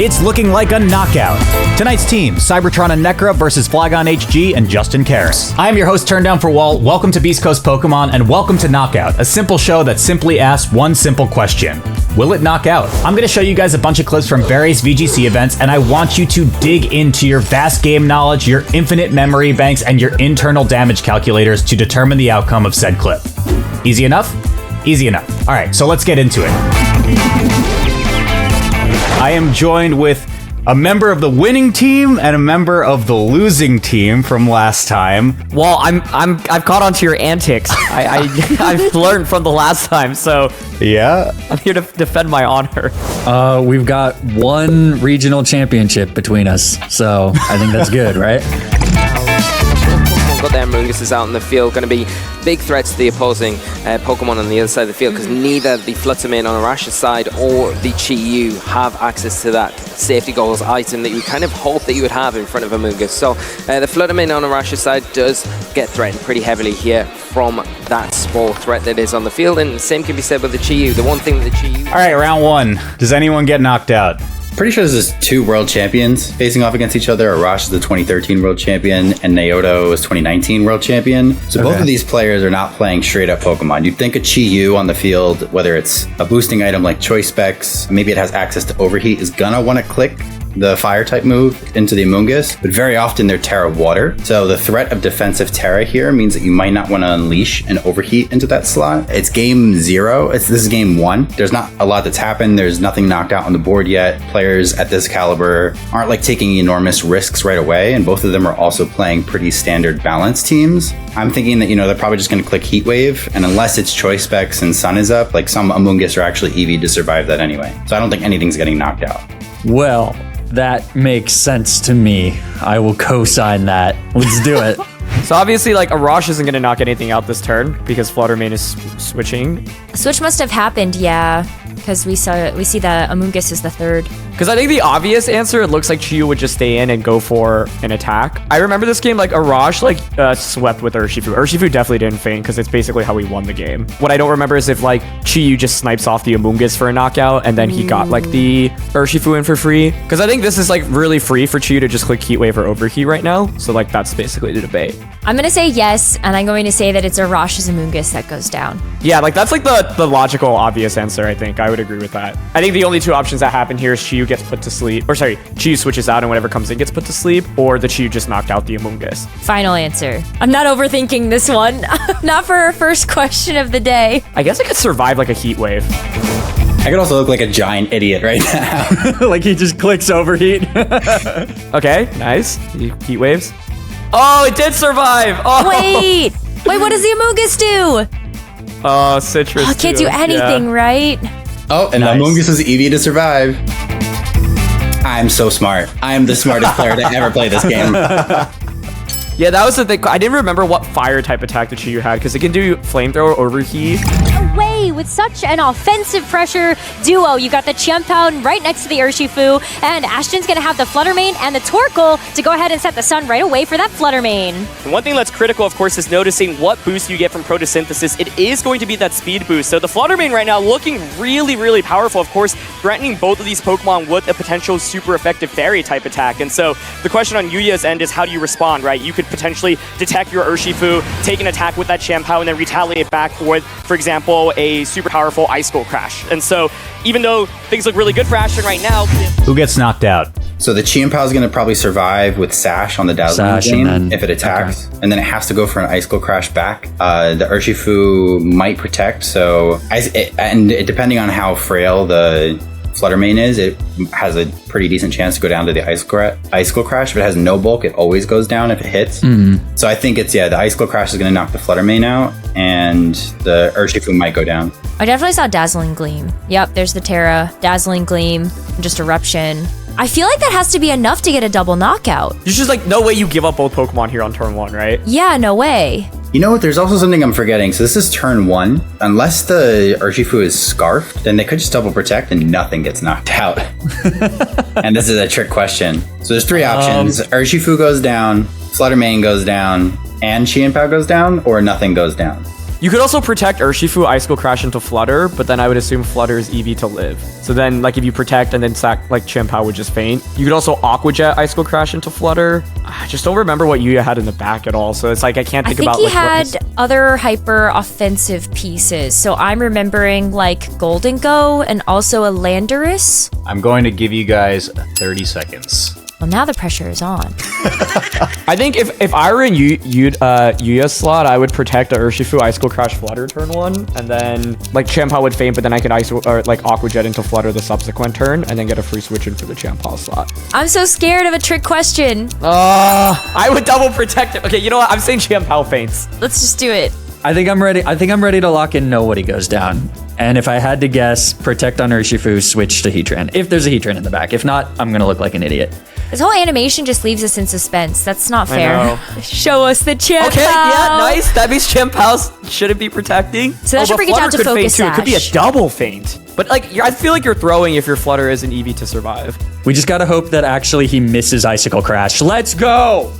It's looking like a knockout. Tonight's team, Cybertron and Nekkra versus Flygon HG and Justin Carris. I am your host, Turndown for Walt. Welcome to Beastcoast Pokemon, and welcome to Knockout, a simple show that simply asks one simple question. Will it knock out? I'm going to show you guys a bunch of clips from various VGC events, and I want you to dig into your vast game knowledge, your infinite memory banks, and your internal damage calculators to determine the outcome of said clip. Easy enough? Easy enough. All right, so let's get into it. I am joined with a member of the winning team and a member of the losing team from last time. Well, I've caught on to your antics. I've learned from the last time, so yeah, I'm here to defend my honor. We've got one regional championship between us, so I think that's good, right? Got their Amoonguses out in the field, going to be big threats to the opposing Pokemon on the other side of the field, because neither the Fluttermane on Arash's side or the Chi-Yu have access to that safety goals item that you kind of hope that you would have in front of Amoongus. So the Fluttermane on Arash's side does get threatened pretty heavily here from that small threat that is on the field, and the same can be said with the Chi-Yu. The one thing with the Chi-Yu... All right, round one. Does anyone get knocked out? Pretty sure this is two world champions facing off against each other. Arash is the 2013 world champion, and Naoto is 2019 world champion. So both of these players are not playing straight up Pokemon. You'd think a Chi-Yu on the field, whether it's a boosting item like Choice Specs, maybe it has access to Overheat, is gonna want to click the fire type move into the Amoongus, but very often they're Terra Water. So the threat of defensive Terra here means that you might not want to unleash an Overheat into that slot. It's game 0. This is game 1. There's not a lot that's happened. There's nothing knocked out on the board yet. Players at this caliber aren't like taking enormous risks right away, and both of them are also playing pretty standard balanced teams. I'm thinking that, they're probably just going to click Heat Wave, and unless it's Choice Specs and Sun is up, like some Amoongus are actually EV to survive that anyway. So I don't think anything's getting knocked out. Well, that makes sense to me. I will co-sign that. Let's do it. So obviously, Arash isn't going to knock anything out this turn because Fluttermane is switching. Switch must have happened, yeah, because we see that Amoongus is the third. Because I think the obvious answer, it looks like Chi-Yu would just stay in and go for an attack. I remember this game, Arash, swept with Urshifu. Urshifu definitely didn't feint because it's basically how he won the game. What I don't remember is if, Chi-Yu just snipes off the Amoongus for a knockout and then he got, the Urshifu in for free. Because I think this is, really free for Chi-Yu to just click Heat Wave or Overheat right now. So, that's basically the debate. I'm going to say yes, and I'm going to say that it's Arash's Amoongus that goes down. Yeah, that's, the logical, obvious answer, I think. I would agree with that. I think the only two options that happen here is Chi-Yu gets put to sleep, or sorry, Chi-Yu switches out and whatever comes in gets put to sleep, or the Chi-Yu just knocked out the Amoongus. Final answer. I'm not overthinking this one. Not for our first question of the day. I guess I could survive a heat wave. I could also look like a giant idiot right now. He just clicks Overheat. Okay, nice. Heat waves. Oh, it did survive. Oh. Wait, what does the Amoongus do? Oh, Citrus. Oh, it can't do anything, right? Oh, and nice. Amoongus is EV to survive. I'm so smart. I am the smartest player to ever play this game. Yeah, that was the thing. I didn't remember what fire type attack the Chi-Yu had, because it can do flamethrower, overheat. Away with such an offensive pressure duo. You got the Chienpow right next to the Urshifu, and Ashton's going to have the Fluttermane and the Torkoal to go ahead and set the sun right away for that Fluttermane. And one thing that's critical, of course, is noticing what boost you get from photosynthesis. It is going to be that speed boost. So the Fluttermane right now looking really, really powerful. Of course, threatening both of these Pokemon with a potential super effective fairy type attack. And so the question on Yuya's end is how do you respond, right? You could potentially detect your Urshifu, take an attack with that Chienpow, and then retaliate back with, for example, a super powerful Ice Skull Crash. And so even though things look really good for Ashton right now... Who gets knocked out? So the Chienpow is going to probably survive with Sash on the Dazzling Gleam if it attacks. Okay. And then it has to go for an Ice Skull Crash back. The Urshifu might protect, so... depending on how frail the Fluttermane is, it has a pretty decent chance to go down to the Ice Skull Crash. If it has no bulk, it always goes down if it hits. Mm-hmm. So I think it's, the Ice Skull Crash is going to knock the Fluttermane out, and the Urshifu might go down. I definitely saw Dazzling Gleam. Yep, there's the Terra, Dazzling Gleam, just Eruption. I feel like that has to be enough to get a double knockout. There's just no way you give up both Pokemon here on turn 1, right? Yeah, no way. You know what? There's also something I'm forgetting. So this is turn 1. Unless the Urshifu is scarfed, then they could just double protect and nothing gets knocked out. And this is a trick question. So there's 3 options. Urshifu goes down, Fluttermane goes down, and Chienpow goes down, or nothing goes down. You could also protect Urshifu, Icicle Crash into Flutter, but then I would assume Flutter is EV to live. So then, like, if you protect and then sack, like, Chien-Pao would just faint. You could also Aqua Jet Icicle Crash into Flutter. I just don't remember what Yuya had in the back at all, so it's like I can't think about, I think like, he had other hyper offensive pieces. So I'm remembering, like, Golden Go and also a Landorus. I'm going to give you guys 30 seconds. Well, now the pressure is on. I think if I were in Yuya's slot, I would protect a Urshifu Icicle Crash Flutter turn 1, and then like Chien-Pao would faint, but then I could Aqua Jet into Flutter the subsequent turn, and then get a free switch in for the Chien-Pao slot. I'm so scared of a trick question. I would double protect it. Okay, you know what? I'm saying Chien-Pao faints. Let's just do it. I think I'm ready to lock in Nobody Goes Down. And if I had to guess, protect on Urshifu, switch to Heatran. If there's a Heatran in the back. If not, I'm going to look like an idiot. This whole animation just leaves us in suspense. That's not I fair. know. Show us the Chien-Pao. Okay, yeah, nice. That means Chien-Pao shouldn't be protecting. So that should but bring it down Flutter to could faint Focus too. It could be a Sash. double faint. But like, I feel like you're throwing if your Flutter isn't EV to survive. We just got to hope that actually he misses Icicle Crash. Let's go!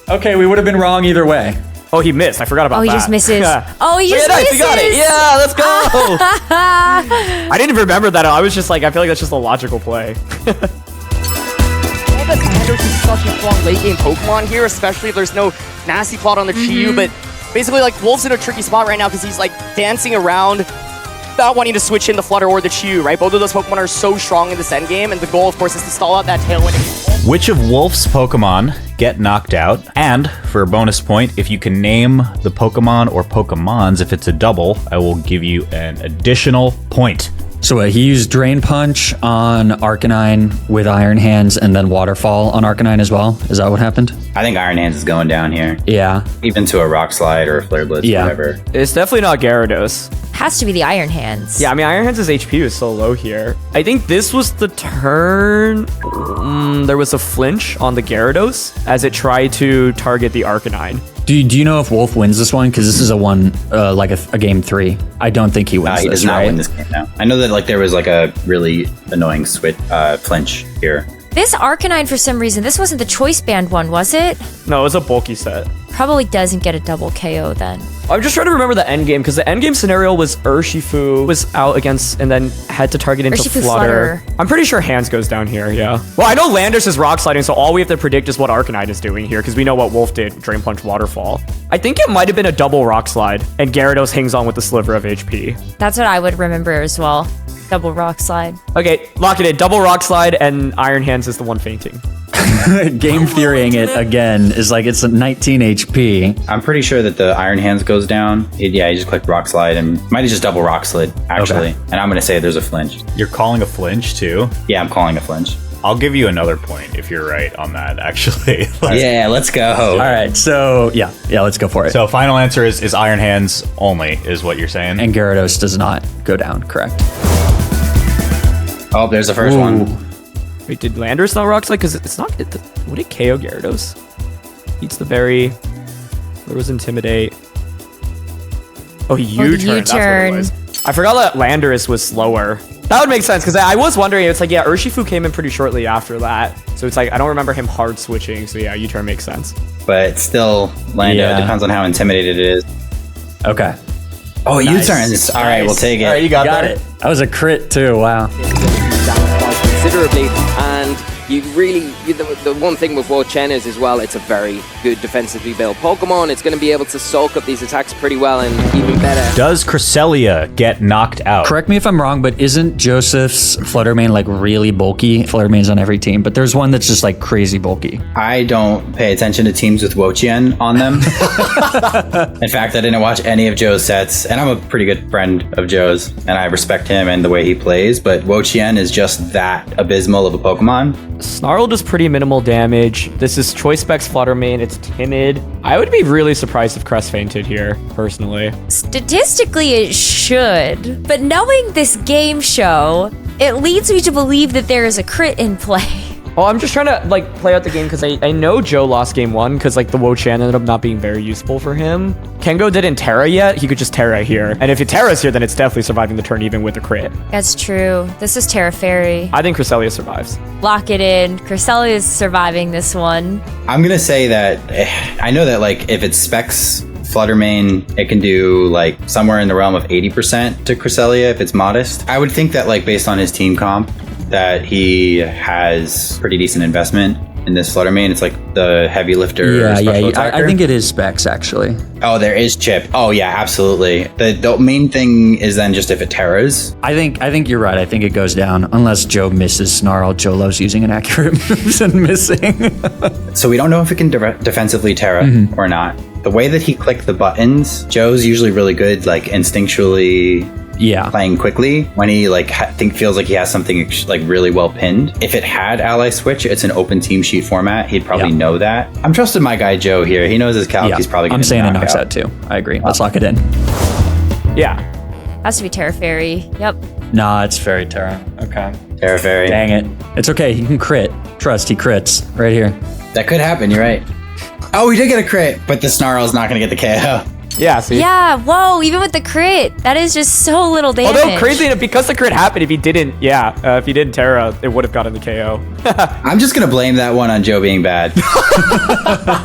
Okay, we would have been wrong either way. Oh, he missed. I forgot about that. Oh, he just misses. Yeah. Oh, he just nice, misses. you got it. Yeah, let's go. I didn't remember that. I was just like, I feel like that's just a logical play. There's such a strong late game Pokemon here, especially if there's no nasty plot on the Chi-Yu, but basically like Wolf's in a tricky spot right now because he's like dancing around not wanting to switch in the Flutter or the Chi-Yu, right? Both of those Pokemon are so strong in this endgame, and the goal, of course, is to stall out that tailwind. Which of Wolf's Pokemon get knocked out? And for a bonus point, if you can name the Pokemon or Pokemons, if it's a double, I will give you an additional point. So he used Drain Punch on Arcanine with Iron Hands and then Waterfall on Arcanine as well. Is that what happened? I think Iron Hands is going down here. Yeah. Even to a Rock Slide or a Flare Blitz, Yeah. whatever. It's definitely not Gyarados. Has to be the Iron Hands. Yeah, I mean, Iron Hands' HP is so low here. I think this was the turn. There was a flinch on the Gyarados as it tried to target the Arcanine. Do you know if Wolf wins this one? Because this is a one, like a game 3. I don't think he wins He this, does not right? win this game now. I know that like there was like a really annoying flinch here. This Arcanine, for some reason, this wasn't the Choice Band one, was it? No, it was a bulky set. Probably doesn't get a double KO then. I'm just trying to remember the end game because the end game scenario was Urshifu was out against and then had to target into Urshifu Flutter. Flutter. I'm pretty sure Hands goes down here, yeah. Well, I know Landorus is rock sliding, so all we have to predict is what Arcanine is doing here because we know what Wolf did, Drain Punch, Waterfall. I think it might have been a double rock slide and Gyarados hangs on with the sliver of HP. That's what I would remember as well. Double Rock Slide. Okay, lock it in. Double rock slide and Iron Hands is the one fainting. Game theorying it again is like it's a 19 HP. I'm pretty sure that the Iron Hands goes down. He just clicked Rock Slide and might have just double Rock Slid, actually. Okay. And I'm going to say there's a flinch. You're calling a flinch too? Yeah, I'm calling a flinch. I'll give you another point if you're right on that, actually. Yeah, let's go. All right, so yeah, let's go for it. So final answer is Iron Hands only, is what you're saying? And Gyarados does not go down, correct? Oh, there's the first one. Wait, did Landorus not rock slide? Because it's not. Would it KO Gyarados? Eats the berry. There was Intimidate. Oh, U-turn. That's what it U-turn. was. I forgot that Landorus was slower. That would make sense because I was wondering. It's like, yeah, Urshifu came in pretty shortly after that. So it's like, I don't remember him hard switching. So yeah, U-turn makes sense. But still, Lando, Yeah. depends on how intimidated it is. Okay. Oh, Nice. U-turns. All right, we'll take it. All right, you got Got that. it. That was a crit too, wow. Down quite considerably, and the one thing with Wo Chen is as well, it's a very good defensively built Pokemon. It's going to be able to soak up these attacks pretty well and even better. Does Cresselia get knocked out? Correct me if I'm wrong, but isn't Joseph's Fluttermane like really bulky? Fluttermane's on every team, but there's one that's just like crazy bulky. I don't pay attention to teams with Wo-Chien on them. In fact, I didn't watch any of Joe's sets, and I'm a pretty good friend of Joe's, and I respect him and the way he plays, but Wo-Chien is just that abysmal of a Pokemon. Snarl does pretty minimal damage. This is Choice Specs Fluttermane. It's timid. I would be really surprised if Crest fainted here, personally. Statistically, it should. But knowing this game show, it leads me to believe that there is a crit in play. Oh, I'm just trying to like play out the game because I know Joe lost game 1 because like the Wo-Chan ended up not being very useful for him. Kengo didn't Terra yet. He could just Terra here. And if it Terra's here, then it's definitely surviving the turn even with a crit. That's true. This is Terra Fairy. I think Cresselia survives. Lock it in. Cresselia is surviving this one. I'm going to say that I know that like if it's Specs Flutter Mane, it can do like somewhere in the realm of 80% to Cresselia if it's modest. I would think that like based on his team comp, that he has pretty decent investment in this Flutter Mane. It's like the heavy lifter. I think it is specs actually. Oh, there is chip. Oh yeah, absolutely. The main thing is then just if it terras. I think you're right. I think it goes down unless Joe misses Snarl. Joe loves using inaccurate moves and missing. So we don't know if it can defensively terra or not. The way that he clicked the buttons, Joe's usually really good, like instinctually playing quickly when he like feels like he has something like really well pinned. If it had ally switch, it's an open team sheet format. He'd probably know that. I'm trusting my guy Joe here. He knows his calc. He's probably going to. I'm saying it knocks out too. I agree. Let's lock it in. Yeah. Has to be Terra Fairy. Yep. Nah, it's Fairy Terra. Okay. Terra Fairy. Dang it. It's okay. He can crit. Trust, he crits right here. That could happen. You're right. Oh, he did get a crit, but the Snarl's not going to get the KO. Yeah, see? Yeah, whoa, even with the crit, that is just so little damage. Although crazy enough, because the crit happened, if he didn't Terra, it would have gotten the KO. I'm just going to blame that one on Joe being bad. I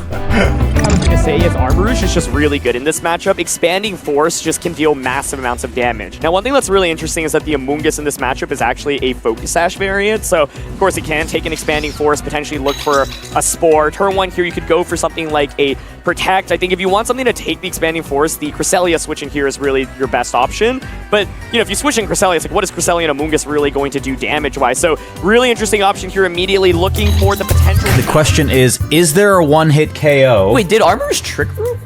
was going to say is Armarouge is just really good in this matchup. Expanding Force just can deal massive amounts of damage. Now, one thing that's really interesting is that the Amoonguss in this matchup is actually a Focus Sash variant. So, of course, it can take an Expanding Force, potentially look for a Spore. Turn 1 here, you could go for something like a Protect. I think if you want something to take the Expanding Force, the Cresselia switching here is really your best option. But, you know, if you switch in Cresselia, it's like, what is Cresselia and Amoonguss really going to do damage-wise? So, really interesting option here, immediately looking for the potential. The question is there a one-hit KO? Wait, did Armarouge Trick Room?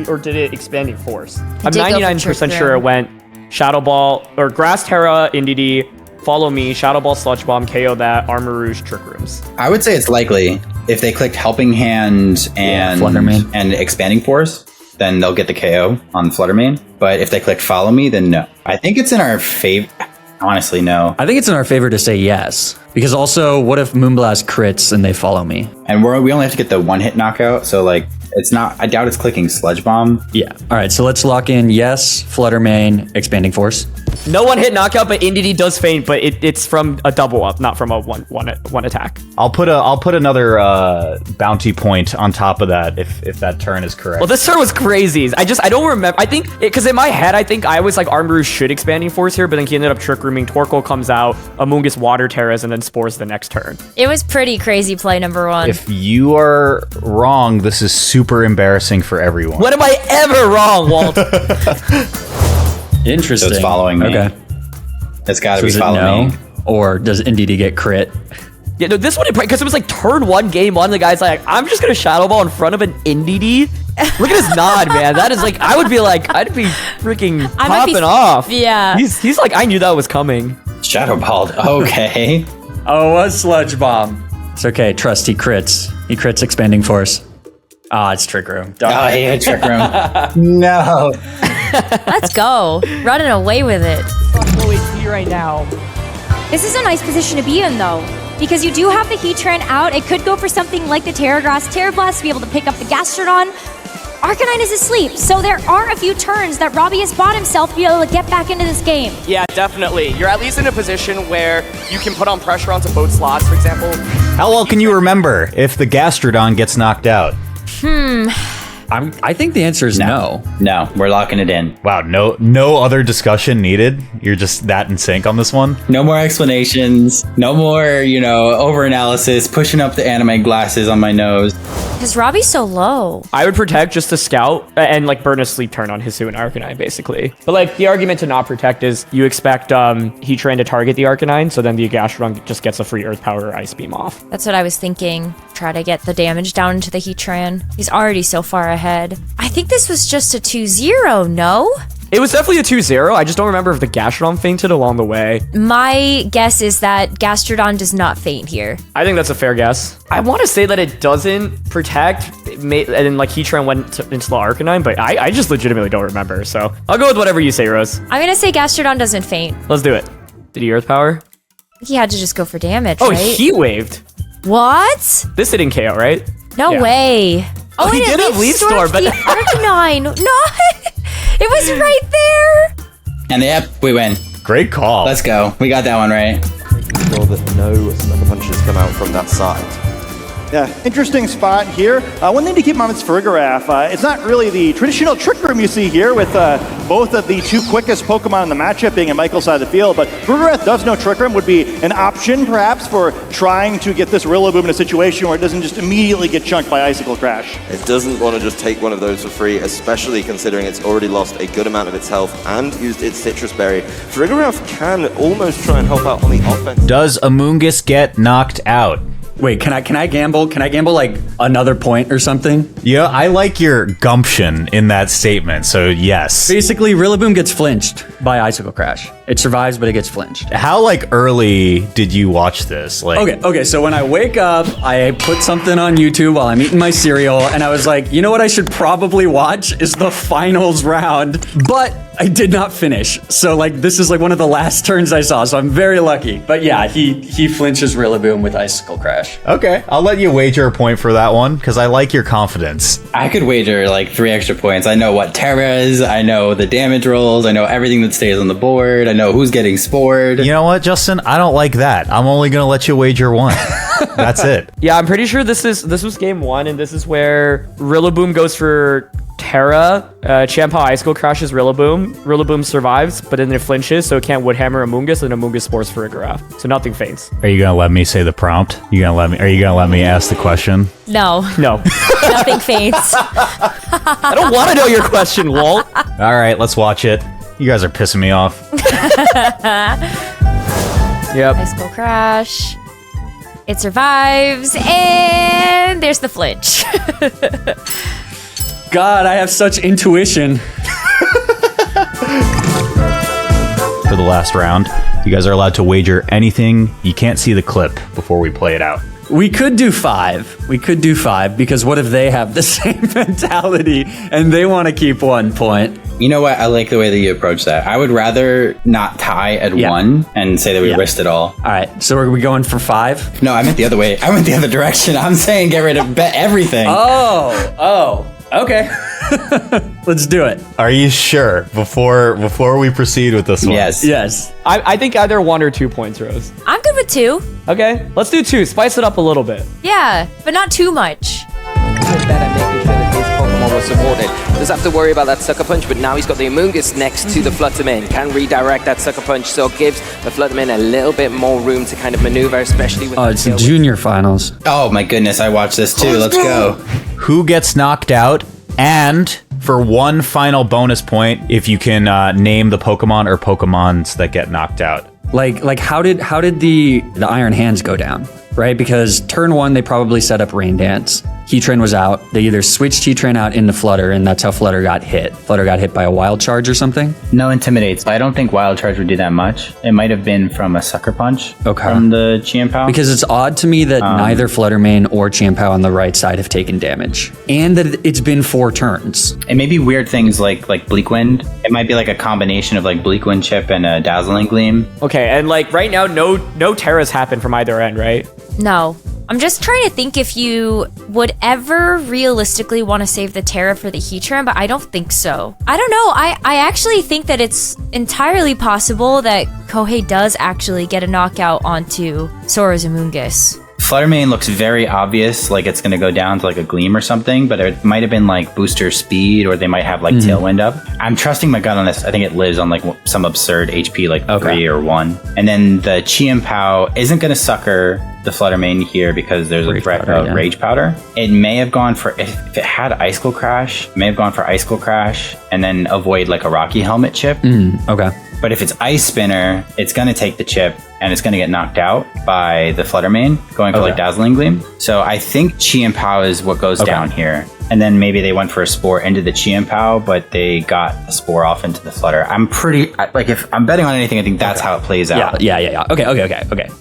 Or did it Expanding Force? I'm did go for 99% Trick sure it Room. went Shadow Ball, or Grass Terra, Indeedee, Follow Me, Shadow Ball, Sludge Bomb, KO that, Armarouge Trick Rooms. I would say it's likely. If they clicked Helping Hand and Flutter Mane. and Expanding Force, then they'll get the KO on Flutter Mane. But if they click Follow Me, then no. I think it's in our favor. Honestly, no. I think it's in our favor to say yes. Because also, what if Moonblast crits and they follow me? And we only have to get the one-hit knockout, so like it's not. I doubt it's clicking Sludge Bomb. Yeah. All right, so let's lock in yes, Flutter Mane, Expanding Force. No one-hit knockout, but Indeedee does feint, but it's from a double up, not from a one attack. I'll put another bounty point on top of that if that turn is correct. Well, this turn was crazy. I don't remember. I think, because in my head, I think I was like, Armarouge should Expanding Force here, but then he ended up Trick Rooming. Torkoal comes out, Amoonguss Water Terras, and then Spores the next turn. It was pretty crazy play number one. If you are wrong, this is super embarrassing for everyone. When am I ever wrong, Walt? Interesting. So it's following me. Okay. It's got to So be is it following no? me. Or does Indeedee get crit? Yeah, no, this one, because it was like turn 1, game 1, the guy's like, I'm just going to Shadow Ball in front of an Indeedee. Look at his nod, man. That is like, I'd be freaking popping off. Yeah. He's like, I knew that was coming. Shadow Balled. Okay. Oh, a Sludge Bomb. It's okay. Trust, he crits. He crits Expanding Force. Ah, it's Trick Room. Oh, he hit Trick Room. No. Let's go. Running away with it. Low HP right now. This is a nice position to be in, though, because you do have the Heatran out. It could go for something like the Terra Grass, Terra Blast to be able to pick up the Gastrodon. Arcanine is asleep, so there are a few turns that Robbie has bought himself to be able to get back into this game. Yeah, definitely. You're at least in a position where you can put on pressure onto both slots, for example. How well can you remember if the Gastrodon gets knocked out? I think the answer is no. No, we're locking it in. Wow, no other discussion needed. You're just that in sync on this one. No more explanations. No more, over-analysis, pushing up the anime glasses on my nose. Because Robbie's so low. I would protect just to scout and like burn a sleep turn on Hisu and Arcanine, basically. But like the argument to not protect is you expect Heatran to target the Arcanine, so then the Gastrodon just gets a free Earth Power or Ice Beam off. That's what I was thinking. Try to get the damage down into the Heatran. He's already so far ahead. I think this was just a 2-0, no? It was definitely a 2-0. I just don't remember if the Gastrodon fainted along the way. My guess is that Gastrodon does not faint here. I think that's a fair guess. I want to say that it doesn't protect, and then like Heatran went into the Arcanine, but I just legitimately don't remember. So I'll go with whatever you say, Rose. I'm going to say Gastrodon doesn't faint. Let's do it. Did he Earth Power? He had to just go for damage, Oh, right? he waved. What? This didn't KO, right? No Yeah. way. Oh, he and it did have Leaf Storm, Stormed but- the Arcanine. No, it was right there. And yep, we win. Great call. Let's go. We got that one right. Making sure that no Sucker Punches come out from that side. Yeah, interesting spot here. One thing to keep in mind with Farigiraf, it's not really the traditional Trick Room you see here with both of the two quickest Pokemon in the matchup being in Michael's side of the field, but Farigiraf does know Trick Room would be an option perhaps for trying to get this Rillaboom in a situation where it doesn't just immediately get chunked by Icicle Crash. It doesn't want to just take one of those for free, especially considering it's already lost a good amount of its health and used its Citrus Berry. Farigiraf can almost try and help out on the offense. Does Amoonguss get knocked out? Wait, can I gamble? Can I gamble like another point or something? Yeah, I like your gumption in that statement, so yes. Basically, Rillaboom gets flinched by Icicle Crash. It survives, but it gets flinched. How like early did you watch this? Like, Okay, so when I wake up, I put something on YouTube while I'm eating my cereal, and I was like, you know what I should probably watch is the finals round, but I did not finish. So like, this is like one of the last turns I saw, so I'm very lucky. But yeah, he flinches Rillaboom with Icicle Crash. okay, I'll let you wager a point for that one because I like your confidence. I could wager like 3 extra points. I know what Terra is, I know the damage rolls, I know everything that stays on the board, I know who's getting spored. You know what, Justin? I don't like that. I'm only gonna let you wager one. That's it. Yeah, I'm pretty sure this was game 1, and this is where Rillaboom goes for Terra. Champa Icicle crashes Rillaboom. Rillaboom survives, but then it flinches, so it can't Woodhammer Amoonguss, and Amoonguss spores Farigiraf. So nothing faints. Are you gonna let me say the prompt? Are you gonna let me ask the question? No. No. Nothing faints. I don't want to know your question, Walt. All right, let's watch it. You guys are pissing me off. Yep. Icicle Crash. It survives, and there's the flinch. God, I have such intuition. For the last round, you guys are allowed to wager anything. You can't see the clip before we play it out. We could do 5. We could do 5 because what if they have the same mentality and they want to keep 1 point? You know what? I like the way that you approach that. I would rather not tie at 1 and say that we risked it all. All right, so are we going for 5? No, I meant the other way. I went the other direction. I'm saying get rid of bet everything. Oh, okay. Let's do it. Are you sure? Before we proceed with this one? Yes. I think either 1 or 2 points, Rose. I'm good with 2. Okay, let's do 2. Spice it up a little bit. Yeah, but not too much. Better making sure that his Pokemon was supported. Doesn't have to worry about that Sucker Punch, but now he's got the Amoonguss next to the Fluttermane. Can redirect that Sucker Punch, so it gives the Fluttermane a little bit more room to kind of maneuver, especially with... Oh, it's the junior finals. Oh my goodness, I watched this too. Let's go. Who gets knocked out? And for 1 final bonus point, if you can name the Pokemon or Pokemons that get knocked out. Like how did the Iron Hands go down? Right? Because turn 1, they probably set up Rain Dance. Heatran was out. They either switched Heatran out into Flutter, and that's how Flutter got hit. Flutter got hit by a Wild Charge or something? No Intimidates. I don't think Wild Charge would do that much. It might have been from a Sucker Punch from the Chiampao. Because it's odd to me that neither Fluttermane or Chiampao on the right side have taken damage. And that it's been 4 turns. It may be weird things like Bleak Wind. It might be like a combination of like Bleak Wind Chip and a Dazzling Gleam. Okay, and like right now, no Terras happen from either end, right? No. I'm just trying to think if you would ever realistically want to save the Terra for the Heatran, but I don't think so. I don't know. I actually think that it's entirely possible that Kohei does actually get a knockout onto Sora's Amoonguss. Fluttermane looks very obvious, like it's going to go down to like a Gleam or something, but it might have been like booster speed, or they might have like Tailwind up. I'm trusting my gut on this. I think it lives on like some absurd HP, like 3 or 1. And then the Chiampao isn't going to sucker the Fluttermane here because there's a threat of Rage Powder. It may have gone for, if it had Icicle Crash, it may have gone for Icicle Crash and then avoid like a Rocky Helmet chip. Okay. But if it's Ice Spinner, it's going to take the chip and it's going to get knocked out by the Fluttermane, going for like Dazzling Gleam. So I think Chiampao is what goes down here. And then maybe they went for a Spore into the Chiampao, but they got a Spore off into the Flutter. I'm pretty, like if I'm betting on anything, I think that's how it plays out. Yeah. Okay.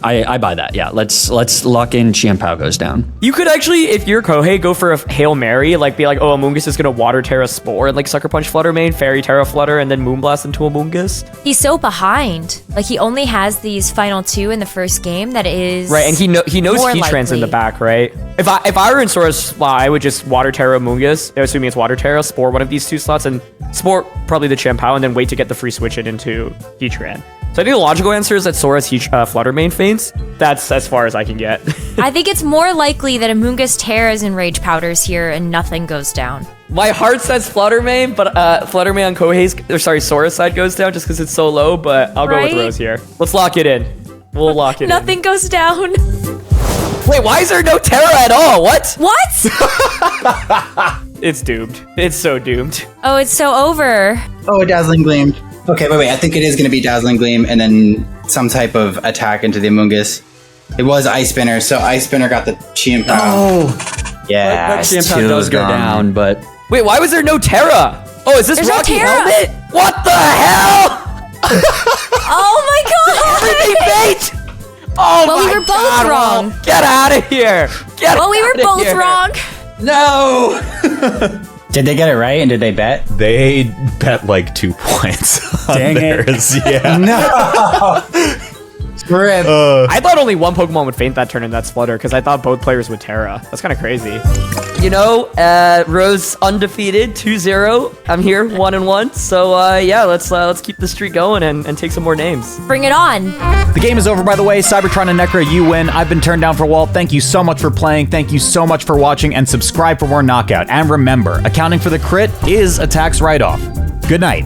I buy that. Yeah, let's lock in Chiampao goes down. You could actually, if you're Kohei, go for a Hail Mary, like be like, oh, Amoonguss is going to Water Terra Spore and like Sucker Punch Fluttermane, Fairy Terra Flutter, and then Moonblast into Amoonguss. He's so behind. Like he only has these final 2 in the first game that is right, and he knows Heatran's in the back, right? If I were in Sora's slot, I would just Water Terra Amoonguss, assuming it's Water Terra, Spore one of these 2 slots, and Spore probably the Chiampao, and then wait to get the free switch it into Heatran. So I think the logical answer is that Sora's Flutter Mane faints. That's as far as I can get. I think it's more likely that Amoonguss Terras and Rage Powders here and nothing goes down. My heart says Flutter Mane, but Flutter Mane on Sora's side goes down just because it's so low, but I'll go with Rose here. Let's lock it in. We'll lock it in. Nothing goes down. Wait, why is there no Terra at all? What? What? It's doomed. It's so doomed. Oh, it's so over. Oh, a Dazzling Gleam. Okay, wait. I think it is going to be Dazzling Gleam and then some type of attack into the Amoonguss. It was Ice Spinner, so Ice Spinner got the Chi Pound. Oh! Yeah, That Chi Pound does go down, but... Wait, why was there no Terra? Oh, is this There's Rocky no Terra. Helmet? What the hell? Oh my god! Everything fate! Oh Well, my we were both God, wrong. Well, get out of here! Well, we were both wrong. No! Did they get it right and did they bet? They bet like 2 points on Dang it. theirs. Yeah. No! Rip. I thought only one Pokemon would faint that turn in that Flutter because I thought both players would Terra. That's kind of crazy. You know, Rose undefeated, 2-0. I'm here, 1-1. So yeah, let's keep the streak going and take some more names. Bring it on. The game is over, by the way. Cybertron and Nekkra, you win. I've been turned down for Walt. Thank you so much for playing. Thank you so much for watching, and subscribe for more Knockout. And remember, accounting for the crit is a tax write-off. Good night.